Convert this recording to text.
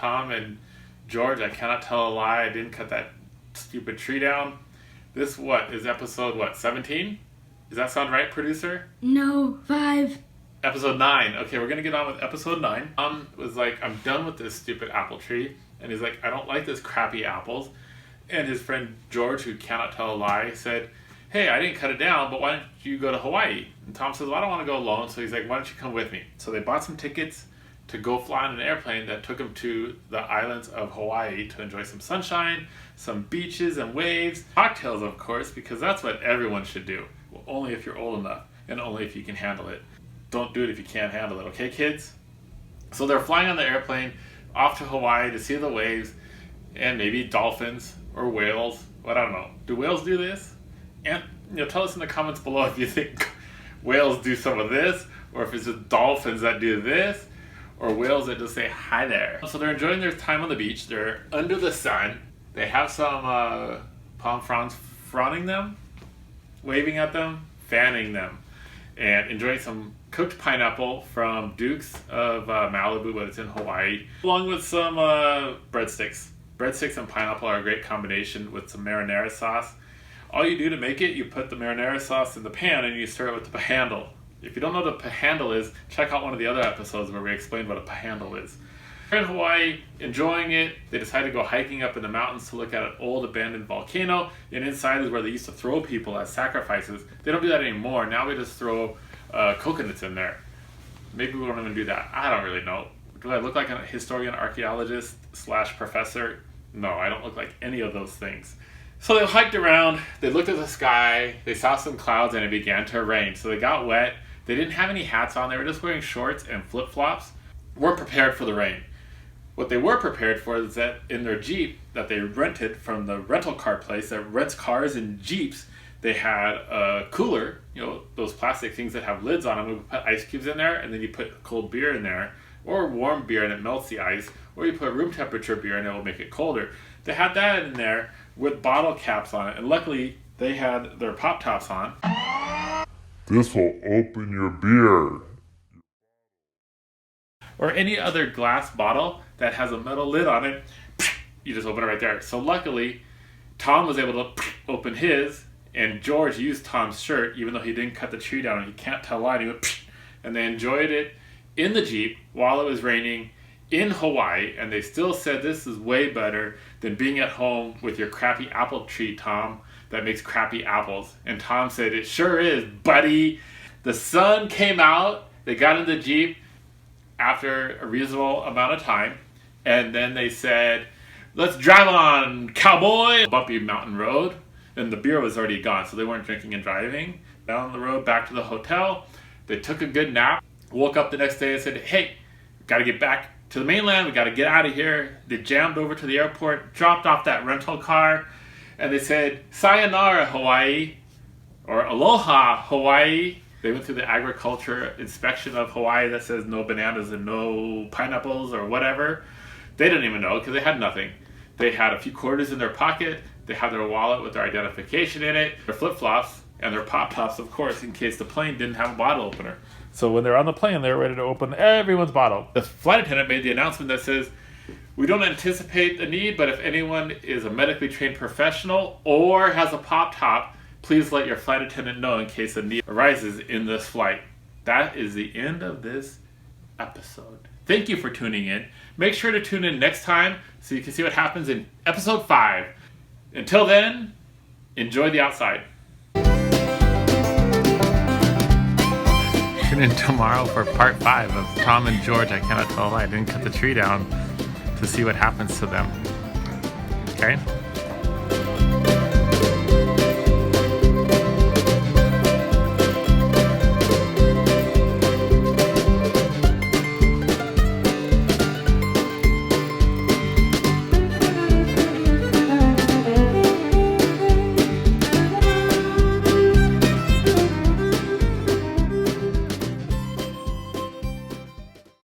Tom and George, I cannot tell a lie, I didn't cut that stupid tree down. This is episode 17? Does that sound right, producer? No, 5. Episode 9. Okay, we're gonna get on with episode 9. Tom was like, I'm done with this stupid apple tree. And he's like, I don't like this crappy apples. And his friend George, who cannot tell a lie, said, hey, I didn't cut it down, but why don't you go to Hawaii? And Tom says, well, I don't want to go alone. So he's like, why don't you come with me? So they bought some tickets to go fly on an airplane that took him to the islands of Hawaii to enjoy some sunshine, some beaches and waves, cocktails, of course, because that's what everyone should do. Well, only if you're old enough and only if you can handle it. Don't do it if you can't handle it, okay, kids? So they're flying on the airplane off to Hawaii to see the waves and maybe dolphins or whales. What, I don't know. Do whales do this? And tell us in the comments below if you think whales do some of this, or if it's just dolphins that do this, or whales that just say hi there. So they're enjoying their time on the beach. They're under the sun. They have some palm fronds fronting them, waving at them, fanning them, and enjoying some cooked pineapple from Duke's of Malibu, but it's in Hawaii, along with some breadsticks. Breadsticks and pineapple are a great combination with some marinara sauce. All you do to make it, you put the marinara sauce in the pan and you stir it with the pahandle. If you don't know what a pahandle is, check out one of the other episodes where we explained what a pahandle is. They're in Hawaii, enjoying it. They decide to go hiking up in the mountains to look at an old abandoned volcano, and inside is where they used to throw people as sacrifices. They don't do that anymore. Now we just throw coconuts in there. Maybe we won't even do that. I don't really know. Do I look like a historian, archaeologist / professor? No, I don't look like any of those things. So they hiked around, they looked at the sky, they saw some clouds, and it began to rain. So they got wet. They didn't have any hats on. They were just wearing shorts and flip-flops. Weren't prepared for the rain. What they were prepared for is that in their Jeep that they rented from the rental car place that rents cars and Jeeps, they had a cooler, those plastic things that have lids on them. We put ice cubes in there, and then you put cold beer in there, or warm beer and it melts the ice, or you put room temperature beer and it will make it colder. They had that in there with bottle caps on it, and luckily they had their pop tops on. This will open your beer. Or any other glass bottle that has a metal lid on it, you just open it right there. So luckily, Tom was able to open his, and George used Tom's shirt, even though he didn't cut the tree down, and he can't tell why, and he went, and they enjoyed it in the Jeep while it was raining in Hawaii, and they still said this is way better than being at home with your crappy apple tree, Tom, that makes crappy apples. And Tom said, it sure is, buddy. The sun came out, they got in the Jeep after a reasonable amount of time, and then they said, let's drive on, cowboy! Bumpy mountain road, and the beer was already gone, so they weren't drinking and driving. Down the road, back to the hotel. They took a good nap, woke up the next day and said, hey, gotta get back to the mainland, we gotta get out of here. They jammed over to the airport, dropped off that rental car, and they said, sayonara, Hawaii, or aloha, Hawaii. They went through the agriculture inspection of Hawaii that says no bananas and no pineapples or whatever. They didn't even know because they had nothing. They had a few quarters in their pocket, they had their wallet with their identification in it, their flip-flops, and their pop-tops, of course, in case the plane didn't have a bottle opener. So when they're on the plane, they're ready to open everyone's bottle. The flight attendant made the announcement that says, we don't anticipate the need, but if anyone is a medically trained professional or has a pop-top, please let your flight attendant know in case a need arises in this flight. That is the end of this episode. Thank you for tuning in. Make sure to tune in next time so you can see what happens in episode 5. Until then, enjoy the outside. Tune in tomorrow for part 5 of Tom and George, I cannot tell a lie, I didn't cut the tree down, to see what happens to them. Okay?